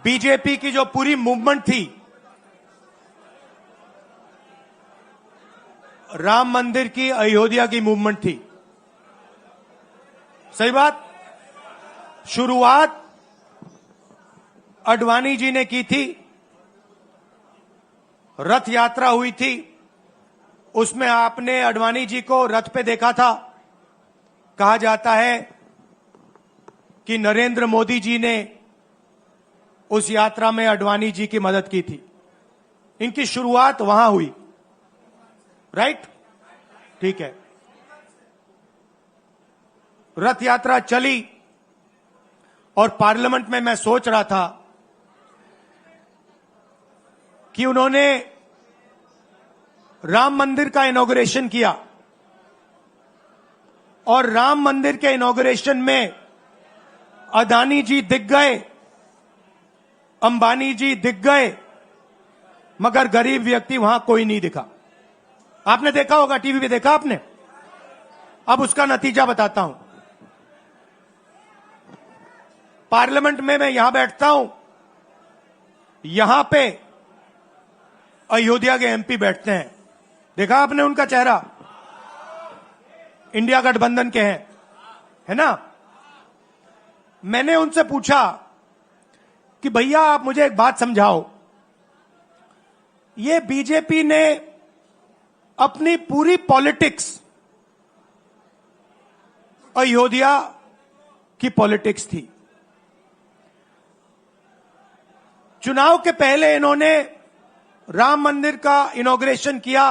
BJP की जो पूरी मूवमेंट थी, राम मंदिर की, अयोध्या की मूवमेंट थी। सही बात। शुरुआत अडवाणी जी ने की थी, रथ यात्रा हुई थी, उसमें आपने अडवाणी जी को रथ पे देखा था। कहा जाता है कि नरेंद्र मोदी जी ने उस यात्रा में अडवाणी जी की मदद की थी। इनकी शुरुआत वहां हुई, राइट? ठीक है। रथ यात्रा चली और पार्लियामेंट में मैं सोच रहा था कि उन्होंने राम मंदिर का इनॉग्रेशन किया और राम मंदिर के इनॉग्रेशन में अदानी जी दिख गए, अंबानी जी दिख गए, मगर गरीब व्यक्ति वहां कोई नहीं दिखा। आपने देखा होगा, टीवी पे देखा आपने। अब उसका नतीजा बताता हूं। पार्लियामेंट में मैं यहां बैठता हूं, यहां पे अयोध्या के एमपी बैठते हैं। देखा आपने उनका चेहरा, इंडिया गठबंधन के हैं, है ना। मैंने उनसे पूछा कि भैया आप मुझे एक बात समझाओ, ये बीजेपी ने अपनी पूरी पॉलिटिक्स अयोध्या की पॉलिटिक्स थी। चुनाव के पहले इन्होंने राम मंदिर का इनॉग्रेशन किया,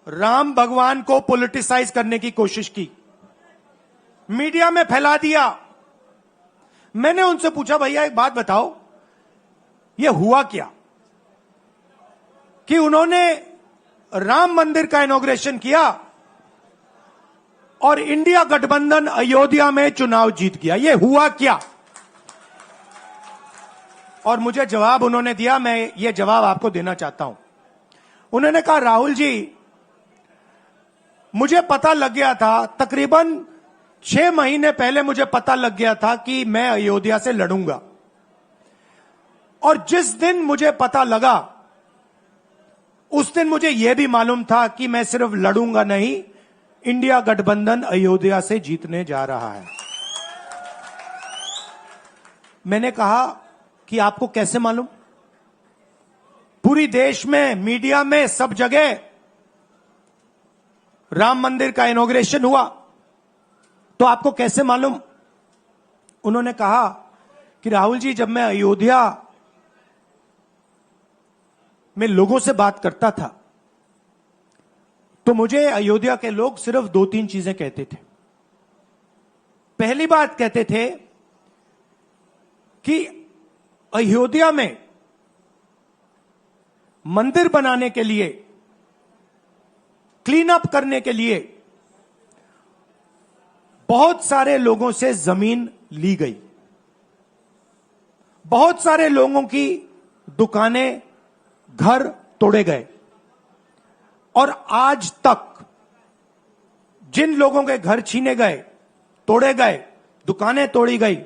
राम भगवान को पॉलिटिसाइज करने की कोशिश की, मीडिया में फैला दिया। मैंने उनसे पूछा भैया एक बात बताओ, ये हुआ क्या कि उन्होंने राम मंदिर का इनॉग्रेशन किया और इंडिया गठबंधन अयोध्या में चुनाव जीत गया, ये हुआ क्या? और मुझे जवाब उन्होंने दिया, मैं ये जवाब आपको देना चाहता हूं। उन्होंने कहा राहुल जी, मुझे पता लग गया था, तकरीबन 6 महीने पहले मुझे पता लग गया था कि मैं अयोध्या से लड़ूंगा, और जिस दिन मुझे पता लगा उस दिन मुझे यह भी मालूम था कि मैं सिर्फ लड़ूंगा नहीं, इंडिया गठबंधन अयोध्या से जीतने जा रहा है। मैंने कहा कि आपको कैसे मालूम? पूरी देश में, मीडिया में, सब जगह राम मंदिर का इनॉग्रेशन हुआ, तो आपको कैसे मालूम? उन्होंने कहा कि राहुल जी, जब मैं अयोध्या में लोगों से बात करता था तो मुझे अयोध्या के लोग सिर्फ 2-3 चीजें कहते थे। पहली बात कहते थे कि अयोध्या में मंदिर बनाने के लिए, क्लीन अप करने के लिए बहुत सारे लोगों से जमीन ली गई, बहुत सारे लोगों की दुकानें, घर तोड़े गए, और आज तक जिन लोगों के घर छीने गए, तोड़े गए, दुकानें तोड़ी गई,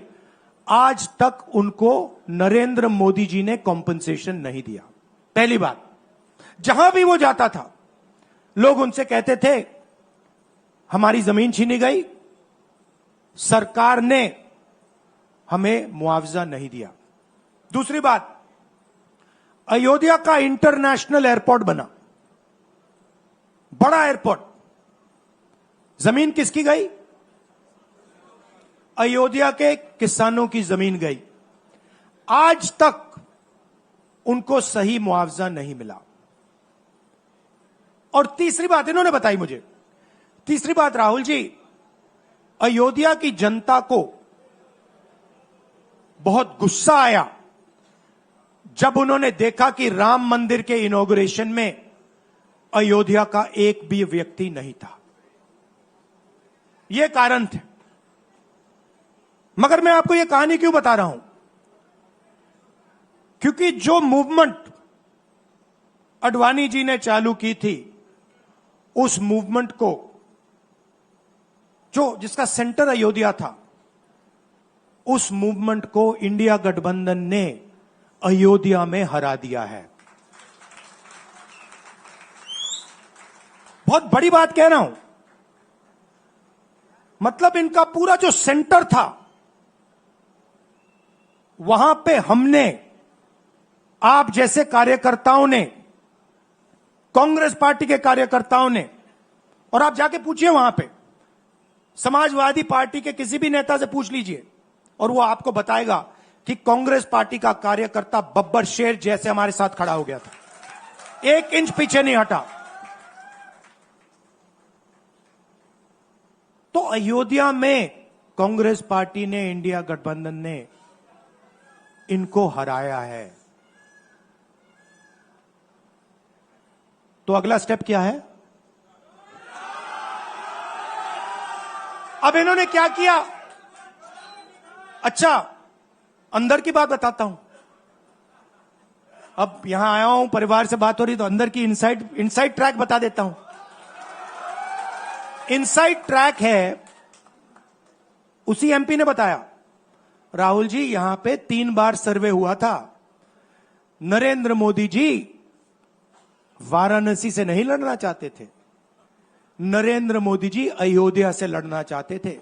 आज तक उनको नरेंद्र मोदी जी ने कॉम्पनसेशन नहीं दिया। पहली बात। जहां भी वो जाता था लोग उनसे कहते थे हमारी जमीन छीनी गई, सरकार ने हमें मुआवजा नहीं दिया। दूसरी बात, अयोध्या का इंटरनेशनल एयरपोर्ट बना, बड़ा एयरपोर्ट, जमीन किसकी गई? अयोध्या के किसानों की जमीन गई। आज तक उनको सही मुआवजा नहीं मिला। और तीसरी बात इन्होंने बताई मुझे, तीसरी बात, राहुल जी, अयोध्या की जनता को बहुत गुस्सा आया जब उन्होंने देखा कि राम मंदिर के इनॉग्रेशन में अयोध्या का एक भी व्यक्ति नहीं था। यह कारण थे। मगर मैं आपको यह कहानी क्यों बता रहा हूं? क्योंकि जो मूवमेंट अडवाणी जी ने चालू की थी, उस मूवमेंट को, जो जिसका सेंटर अयोध्या था, उस मूवमेंट को इंडिया गठबंधन ने अयोध्या में हरा दिया है। बहुत बड़ी बात कह रहा हूं। मतलब इनका पूरा जो सेंटर था, वहां पे हमने, आप जैसे कार्यकर्ताओं ने, कांग्रेस पार्टी के कार्यकर्ताओं ने, और आप जाके पूछिए वहां पे समाजवादी पार्टी के किसी भी नेता से पूछ लीजिए और वो आपको बताएगा कि कांग्रेस पार्टी का कार्यकर्ता बब्बर शेर जैसे हमारे साथ खड़ा हो गया था, 1 इंच पीछे नहीं हटा। तो अयोध्या में कांग्रेस पार्टी ने, इंडिया गठबंधन ने इनको हराया है। तो अगला स्टेप क्या है? अब इन्होंने क्या किया? अच्छा, अंदर की बात बताता हूं। अब यहां आया हूं, परिवार से बात हो रही, तो अंदर की इनसाइड ट्रैक बता देता हूं। इनसाइड ट्रैक है, उसी एमपी ने बताया, राहुल जी यहां पे 3 बार सर्वे हुआ था, नरेंद्र मोदी जी वाराणसी से नहीं लड़ना चाहते थे, नरेंद्र मोदी जी अयोध्या से लड़ना चाहते थे।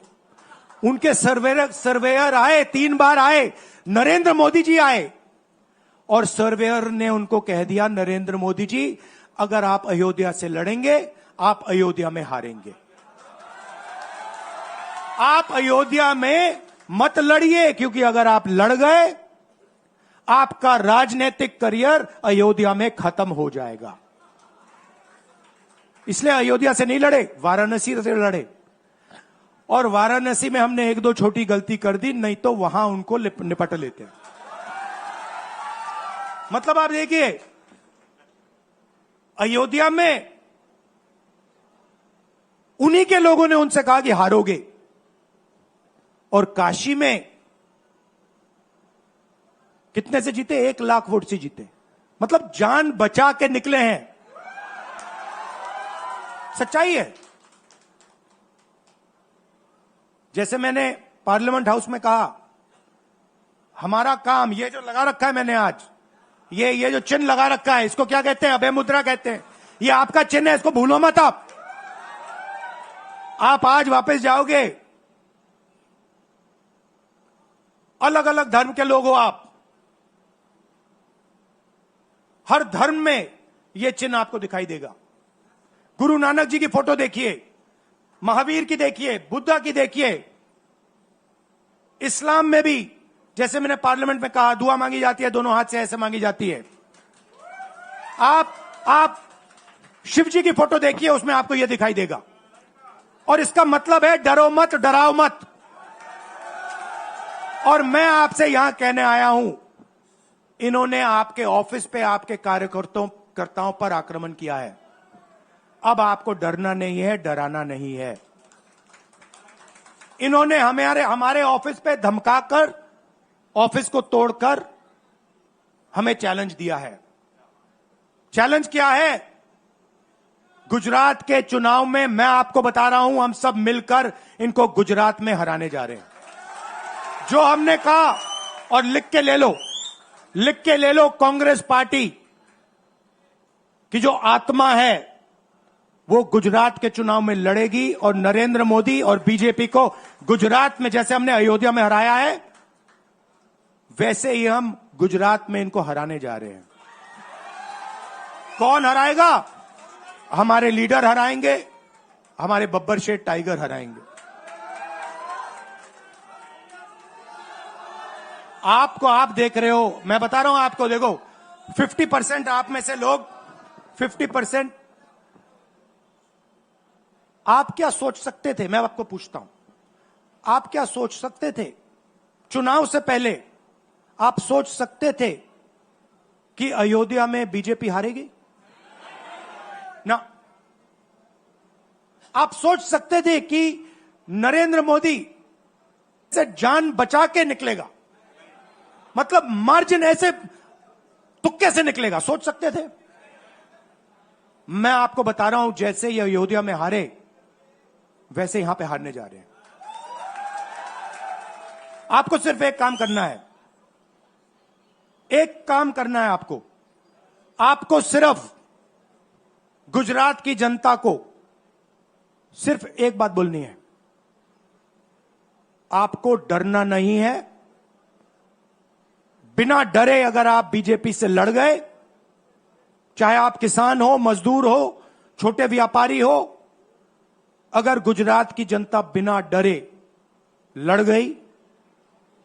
उनके सर्वेयर आए, 3 बार आए, नरेंद्र मोदी जी आए, और सर्वेयर ने उनको कह दिया, नरेंद्र मोदी जी अगर आप अयोध्या से लड़ेंगे, आप अयोध्या में हारेंगे, आप अयोध्या में मत लड़िए, क्योंकि अगर आप लड़ गए, आपका राजनीतिक करियर अयोध्या में खत्म हो जाएगा। इसलिए अयोध्या से नहीं लड़े, वाराणसी से लड़े। और वाराणसी में हमने 1-2 छोटी गलती कर दी, नहीं तो वहां उनको निपट लेते। मतलब आप देखिए, अयोध्या में उन्हीं के लोगों ने उनसे कहा कि हारोगे, और काशी में कितने से जीते? 1 लाख वोट से जीते। मतलब जान बचा के निकले हैं। सच्चाई है। जैसे मैंने पार्लियामेंट हाउस में कहा, हमारा काम, ये जो लगा रखा है मैंने आज, ये जो चिन्ह लगा रखा है, इसको क्या कहते हैं? अभय मुद्रा कहते हैं। ये आपका चिन्ह है, इसको भूलो मत। आप आज वापस जाओगे, अलग अलग धर्म के लोग हो आप, हर धर्म में यह चिन्ह आपको दिखाई देगा। गुरु नानक जी की फोटो देखिए, महावीर की देखिए, बुद्धा की देखिए। इस्लाम में भी, जैसे मैंने पार्लियामेंट में कहा, दुआ मांगी जाती है, दोनों हाथ से ऐसे मांगी जाती है। आप शिव जी की फोटो देखिए, उसमें आपको यह दिखाई देगा। और इसका मतलब है डरो मत, डराओ मत। और मैं आपसे यहां कहने आया हूं, इन्होंने आपके ऑफिस पे, आपके कार्यकर्ताओं पर आक्रमण किया है। अब आपको डरना नहीं है, डराना नहीं है। इन्होंने हमारे ऑफिस पे धमकाकर, ऑफिस को तोड़कर हमें चैलेंज दिया है। चैलेंज क्या है? गुजरात के चुनाव में मैं आपको बता रहा हूं, हम सब मिलकर इनको गुजरात में हराने जा रहे हैं। जो हमने कहा, और लिख के ले लो, कांग्रेस पार्टी की जो आत्मा है वो गुजरात के चुनाव में लड़ेगी, और नरेंद्र मोदी और बीजेपी को गुजरात में, जैसे हमने अयोध्या में हराया है, वैसे ही हम गुजरात में इनको हराने जा रहे हैं। कौन हराएगा? हमारे लीडर हराएंगे, हमारे बब्बर शेर टाइगर हराएंगे। आप देख रहे हो, मैं बता रहा हूं आपको, देखो 50% आप में से लोग, 50% आप क्या सोच सकते थे? मैं आपको पूछता हूं, आप क्या सोच सकते थे? चुनाव से पहले आप सोच सकते थे कि अयोध्या में बीजेपी हारेगी? ना। आप सोच सकते थे कि नरेंद्र मोदी से जान बचा के निकलेगा? मतलब मार्जिन ऐसे तुक्के से निकलेगा, सोच सकते थे? मैं आपको बता रहा हूं, जैसे ये अयोध्या में हारे, वैसे यहां पे हारने जा रहे हैं। आपको सिर्फ एक काम करना है, एक काम करना है आपको सिर्फ गुजरात की जनता को सिर्फ एक बात बोलनी है, आपको डरना नहीं है। बिना डरे अगर आप बीजेपी से लड़ गए, चाहे आप किसान हो, मजदूर हो, छोटे व्यापारी हो, अगर गुजरात की जनता बिना डरे लड़ गई,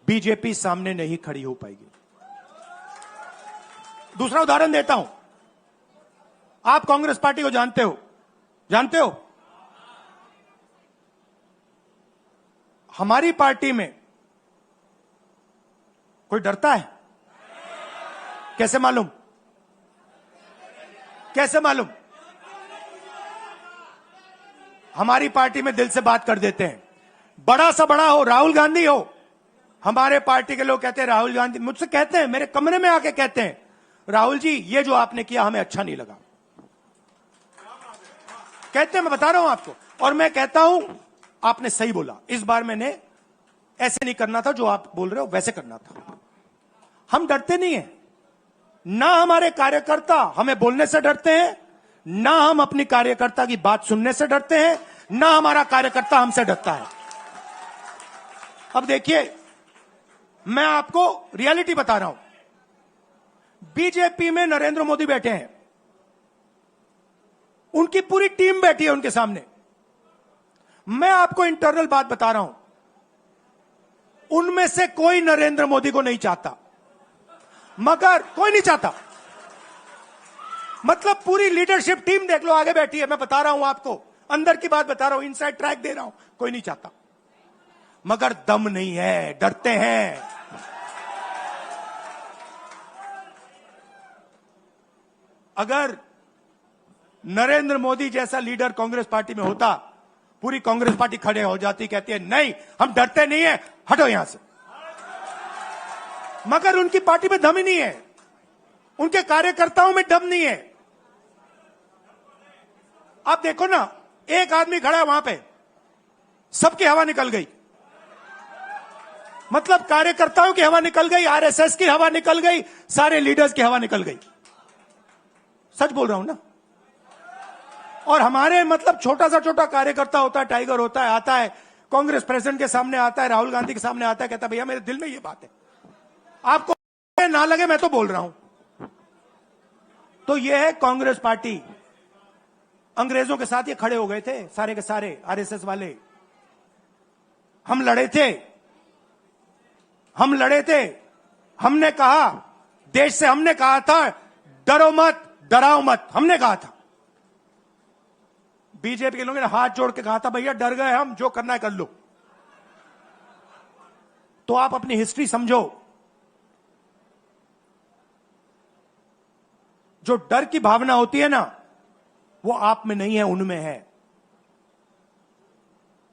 बीजेपी सामने नहीं खड़ी हो पाएगी। दूसरा उदाहरण देता हूं, आप कांग्रेस पार्टी को जानते हो? हमारी पार्टी में कोई डरता है? कैसे मालूम? हमारी पार्टी में दिल से बात कर देते हैं। बड़ा सा बड़ा हो, राहुल गांधी हो, हमारे पार्टी के लोग कहते हैं राहुल गांधी, मुझसे कहते हैं, मेरे कमरे में आके कहते हैं, राहुल जी ये जो आपने किया हमें अच्छा नहीं लगा। कहते हैं, मैं बता रहा हूं आपको, और मैं कहता हूं आपने सही बोला, इस बार मैंने ऐसे नहीं करना था, जो आप बोल रहे हो वैसे करना था। हम डरते नहीं है, ना हमारे कार्यकर्ता हमें बोलने से डरते हैं, ना हम अपनी कार्यकर्ता की बात सुनने से डरते हैं, ना हमारा कार्यकर्ता हमसे डरता है। अब देखिए, मैं आपको रियलिटी बता रहा हूं। बीजेपी में नरेंद्र मोदी बैठे हैं, उनकी पूरी टीम बैठी है उनके सामने। मैं आपको इंटरनल बात बता रहा हूं, उनमें से कोई नरेंद्र मोदी को नहीं चाहता, मगर कोई नहीं चाहता। मतलब पूरी लीडरशिप टीम देख लो, आगे बैठी है। मैं बता रहा हूं आपको, अंदर की बात बता रहा हूं, इनसाइड ट्रैक दे रहा हूं, कोई नहीं चाहता, मगर दम नहीं है, डरते हैं। अगर नरेंद्र मोदी जैसा लीडर कांग्रेस पार्टी में होता, पूरी कांग्रेस पार्टी खड़े हो जाती, कहती है नहीं हम डरते नहीं है, हटो यहां से। मगर उनकी पार्टी में दम ही नहीं है, उनके कार्यकर्ताओं में दम नहीं है। आप देखो ना, एक आदमी खड़ा है वहां पे, सबकी हवा निकल गई। मतलब कार्यकर्ताओं की हवा निकल गई, आरएसएस की हवा निकल गई, सारे लीडर्स की हवा निकल गई। सच बोल रहा हूं ना। और हमारे मतलब छोटा सा कार्यकर्ता होता है, टाइगर होता है, आता है कांग्रेस प्रेसिडेंट के सामने, आता है राहुल गांधी के सामने, आता है, कहता है भैया मेरे दिल में ये बात है, आपको ना लगे मैं तो बोल रहा हूं। तो ये है कांग्रेस पार्टी। अंग्रेजों के साथ ये खड़े हो गए थे सारे के सारे आरएसएस वाले। हम लड़े थे, हमने कहा, देश से हमने कहा था डरो मत, डराओ मत, हमने कहा था। बीजेपी के लोगों ने हाथ जोड़ के कहा था भैया डर गए हम, जो करना है कर लो। तो आप अपनी हिस्ट्री समझो, जो डर की भावना होती है ना, वो आप में नहीं है, उनमें है।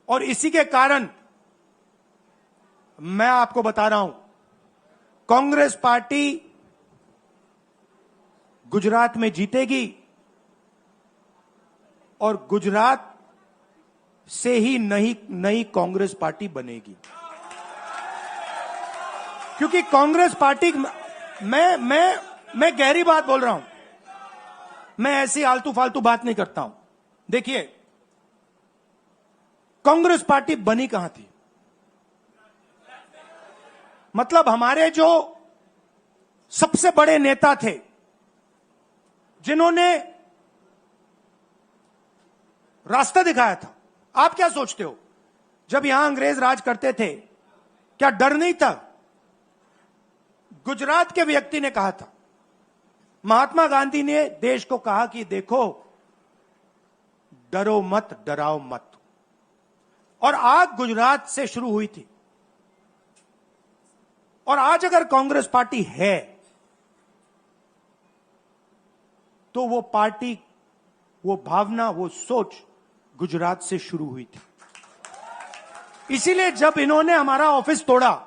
और इसी के कारण मैं आपको बता रहा हूं, कांग्रेस पार्टी गुजरात में जीतेगी और गुजरात से ही नई कांग्रेस पार्टी बनेगी। क्योंकि कांग्रेस पार्टी, मैं गहरी बात बोल रहा हूं, मैं ऐसी आलतू फालतू बात नहीं करता हूं। देखिए, कांग्रेस पार्टी बनी कहां थी? मतलब हमारे जो सबसे बड़े नेता थे, जिन्होंने रास्ता दिखाया था। आप क्या सोचते हो, जब यहां अंग्रेज राज करते थे, क्या डर नहीं था? गुजरात के व्यक्ति ने कहा था, महात्मा गांधी ने देश को कहा कि देखो डरो मत, डराओ मत। और आग गुजरात से शुरू हुई थी। और आज अगर कांग्रेस पार्टी है, तो वो पार्टी, वो भावना, वो सोच गुजरात से शुरू हुई थी। इसीलिए जब इन्होंने हमारा ऑफिस तोड़ा,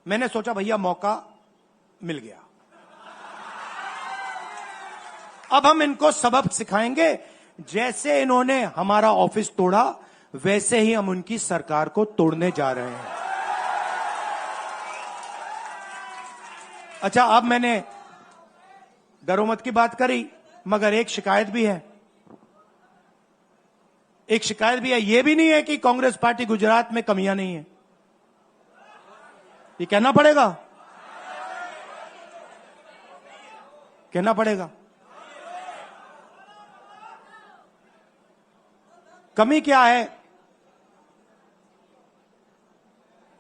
मैंने सोचा भैया मौका मिल गया, अब हम इनको सबक सिखाएंगे। जैसे इन्होंने हमारा ऑफिस तोड़ा, वैसे ही हम उनकी सरकार को तोड़ने जा रहे हैं। अच्छा, अब मैंने दरोमत की बात करी, मगर एक शिकायत भी है। एक शिकायत भी है। यह भी नहीं है कि कांग्रेस पार्टी गुजरात में कमियां नहीं है, ये कहना पड़ेगा, कहना पड़ेगा। कमी क्या है?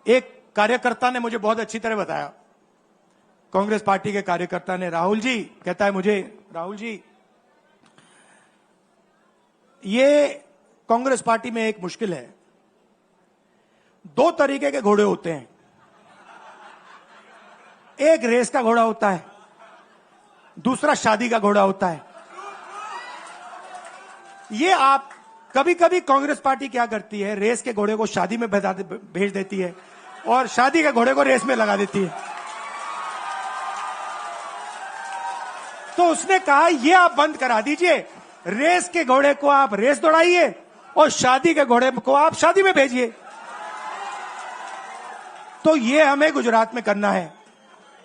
एक कार्यकर्ता ने मुझे बहुत अच्छी तरह बताया, कांग्रेस पार्टी के कार्यकर्ता ने, राहुल जी, कहता है मुझे, राहुल जी, ये कांग्रेस पार्टी में एक मुश्किल है, दो तरीके के घोड़े होते हैं, एक रेस का घोड़ा होता है, दूसरा शादी का घोड़ा होता है। ये आप कभी कभी कांग्रेस पार्टी क्या करती है, रेस के घोड़े को शादी में भेज देती है और शादी के घोड़े को रेस में लगा देती है। तो उसने कहा ये आप बंद करा दीजिए, रेस के घोड़े को आप रेस दौड़ाइए और शादी के घोड़े को आप शादी में भेजिए। तो ये हमें गुजरात में करना है।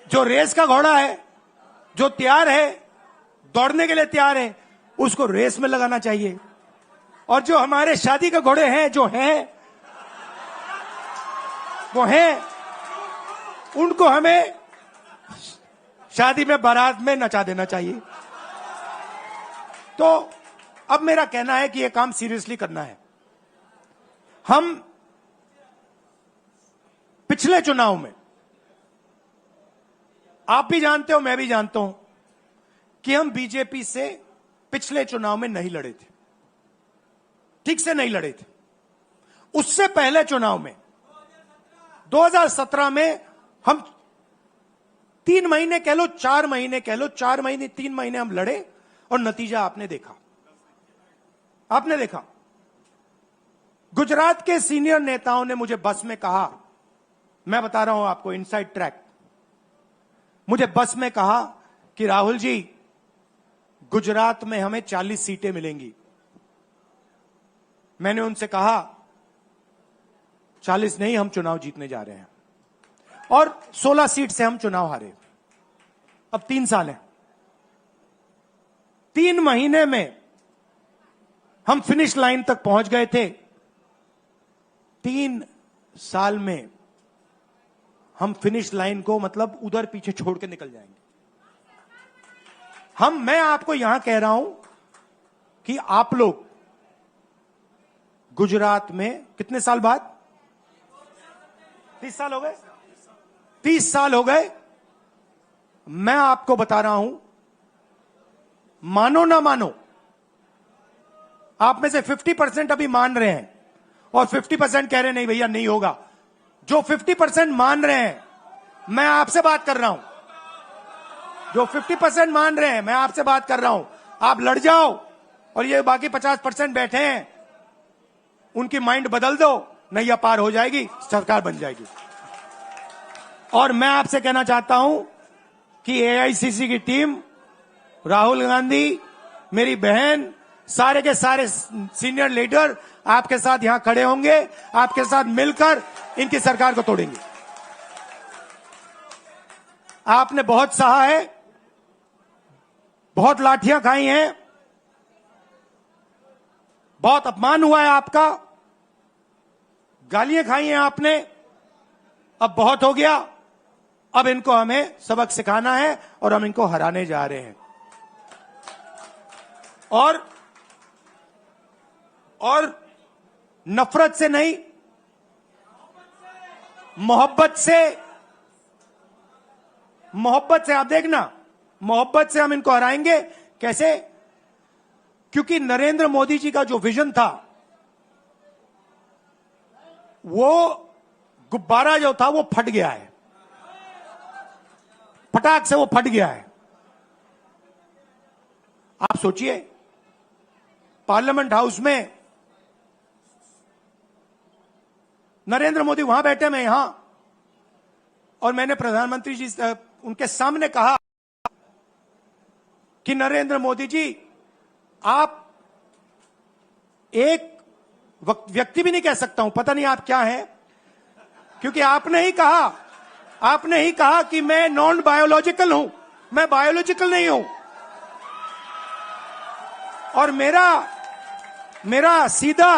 जो रेस का घोड़ा है, जो तैयार है, दौड़ने के लिए तैयार है, उसको रेस में लगाना चाहिए। और जो हमारे शादी के घोड़े हैं, जो हैं, वो हैं, उनको हमें शादी में, बारात में नचा देना चाहिए। तो अब मेरा कहना है कि यह काम सीरियसली करना है। हम पिछले चुनाव में, आप भी जानते हो, मैं भी जानता हूं कि हम बीजेपी से पिछले चुनाव में नहीं लड़े थे, ठीक से नहीं लड़े थे। उससे पहले चुनाव में 2017 में हम 3 महीने कह लो, 4 महीने कह लो, 4 महीने 3 महीने हम लड़े और नतीजा आपने देखा। आपने देखा, गुजरात के सीनियर नेताओं ने मुझे बस में कहा, मैं बता रहा हूं आपको इनसाइड ट्रैक, मुझे बस में कहा कि राहुल जी, गुजरात में हमें 40 सीटें मिलेंगी। मैंने उनसे कहा 40 नहीं, हम चुनाव जीतने जा रहे हैं। और 16 सीट से हम चुनाव हारे। अब 3 साल है, 3 महीने में हम फिनिश लाइन तक पहुंच गए थे। 3 साल में हम फिनिश लाइन को मतलब उधर पीछे छोड़ के निकल जाएंगे। मैं आपको यहां कह रहा हूं कि आप लोग गुजरात में कितने साल बाद, 30 साल हो गए, 30 साल हो गए, मैं आपको बता रहा हूं, मानो ना मानो, आप में से 50% अभी मान रहे हैं और 50% कह रहे नहीं भैया नहीं होगा। जो 50% मान रहे हैं, मैं आपसे बात कर रहा हूं, जो 50% मान रहे हैं, मैं आपसे बात कर रहा हूं, आप लड़ जाओ और ये बाकी 50% बैठे हैं, उनकी माइंड बदल दो, नैया पार हो जाएगी, सरकार बन जाएगी। और मैं आपसे कहना चाहता हूं कि एआईसीसी की टीम, राहुल गांधी, मेरी बहन, सारे के सारे सीनियर लीडर आपके साथ यहां खड़े होंगे, आपके साथ मिलकर इनकी सरकार को तोड़ेंगे। आपने बहुत सहा है, बहुत लाठियां खाई हैं, बहुत अपमान हुआ है आपका, गालियां खाई हैं आपने, अब बहुत हो गया। अब इनको हमें सबक सिखाना है और हम इनको हराने जा रहे हैं। और नफरत से नहीं, मोहब्बत से आप देखना, मोहब्बत से हम इनको हराएंगे। कैसे? क्योंकि नरेंद्र मोदी जी का जो विजन था, वो गुब्बारा जो था वो फट गया है, फटाक से वो फट गया है। आप सोचिए, पार्लियामेंट हाउस में नरेंद्र मोदी वहां बैठे, मैं यहां, और मैंने प्रधानमंत्री जी उनके सामने कहा कि नरेंद्र मोदी जी, आप एक व्यक्ति भी नहीं कह सकता हूं, पता नहीं आप क्या हैं, क्योंकि आपने ही कहा आपने ही कहा कि मैं नॉन बायोलॉजिकल हूं, मैं बायोलॉजिकल नहीं हूं। और मेरा सीधा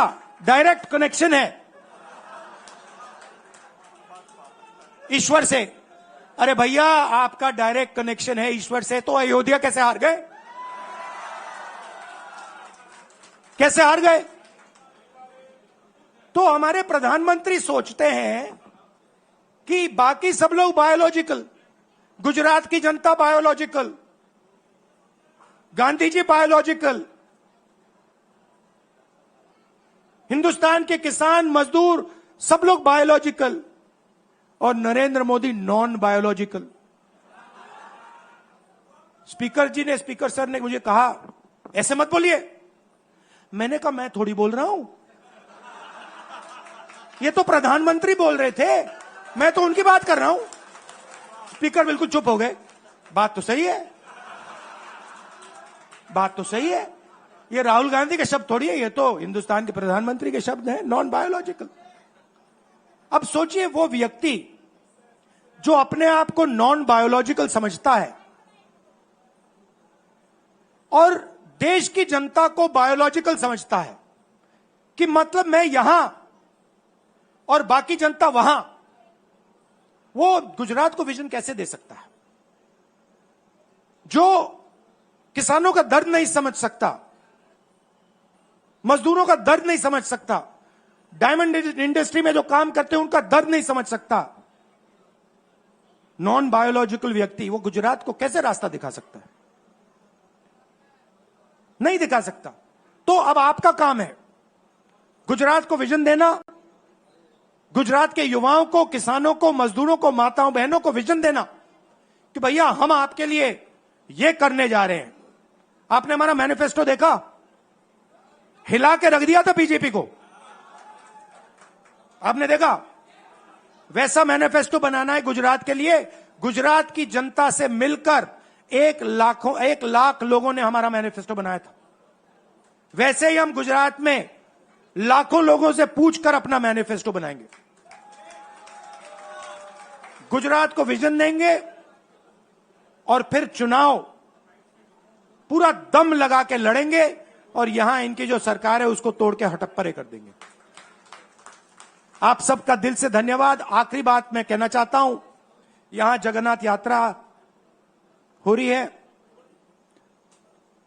डायरेक्ट कनेक्शन है ईश्वर से। अरे भैया, आपका डायरेक्ट कनेक्शन है ईश्वर से, तो अयोध्या कैसे हार गए? कैसे हार गए? तो हमारे प्रधानमंत्री सोचते हैं कि बाकी सब लोग बायोलॉजिकल, गुजरात की जनता बायोलॉजिकल, गांधी जी बायोलॉजिकल, हिंदुस्तान के किसान मजदूर सब लोग बायोलॉजिकल, और Narendra Modi non biological. Speaker sir ने मुझे कहा ऐसे मत बोलिए। मैंने कहा मैं थोड़ी बोल रहा हूं, ये तो प्रधानमंत्री बोल रहे थे, मैं तो उनकी बात कर रहा हूं। स्पीकर बिल्कुल चुप हो गए। बात तो सही है, बात तो सही है, ये राहुल गांधी के शब्द थोड़ी है, ये तो हिंदुस्तान के प्रधानमंत्री के शब्द हैं, नॉन बायोलॉजिकल। अब सोचिए, वो व्यक्ति जो अपने आप को नॉन बायोलॉजिकल समझता है और देश की जनता को बायोलॉजिकल समझता है, कि मतलब मैं यहां और बाकी जनता वहां, वो गुजरात को विजन कैसे दे सकता है? जो किसानों का दर्द नहीं समझ सकता, मजदूरों का दर्द नहीं समझ सकता, डायमंड इंडस्ट्री में जो काम करते हैं उनका दर्द नहीं समझ सकता, नॉन बायोलॉजिकल व्यक्ति वो गुजरात को कैसे रास्ता दिखा सकता है? नहीं दिखा सकता। तो अब आपका काम है गुजरात को विजन देना, गुजरात के युवाओं को, किसानों को, मजदूरों को, माताओं बहनों को विजन देना कि भैया हम आपके लिए ये करने जा रहे हैं। आपने हमारा मैनिफेस्टो देखा? हिला के रख दिया था बीजेपी को, आपने देखा? वैसा मैनिफेस्टो बनाना है गुजरात के लिए। गुजरात की जनता से मिलकर 1 लाख लोगों ने हमारा मैनिफेस्टो बनाया था। वैसे ही हम गुजरात में लाखों लोगों से पूछकर अपना मैनिफेस्टो बनाएंगे, गुजरात को विजन देंगे और फिर चुनाव पूरा दम लगा के लड़ेंगे और यहां इनकी जो सरकार है उसको तोड़ के हटप्परे कर देंगे। आप सबका दिल से धन्यवाद। आखिरी बात मैं कहना चाहता हूं, यहां जगन्नाथ यात्रा हो रही है,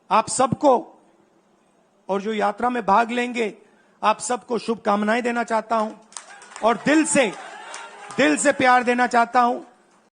आप सबको और जो यात्रा में भाग लेंगे आप सबको शुभकामनाएं देना चाहता हूं और दिल से प्यार देना चाहता हूं।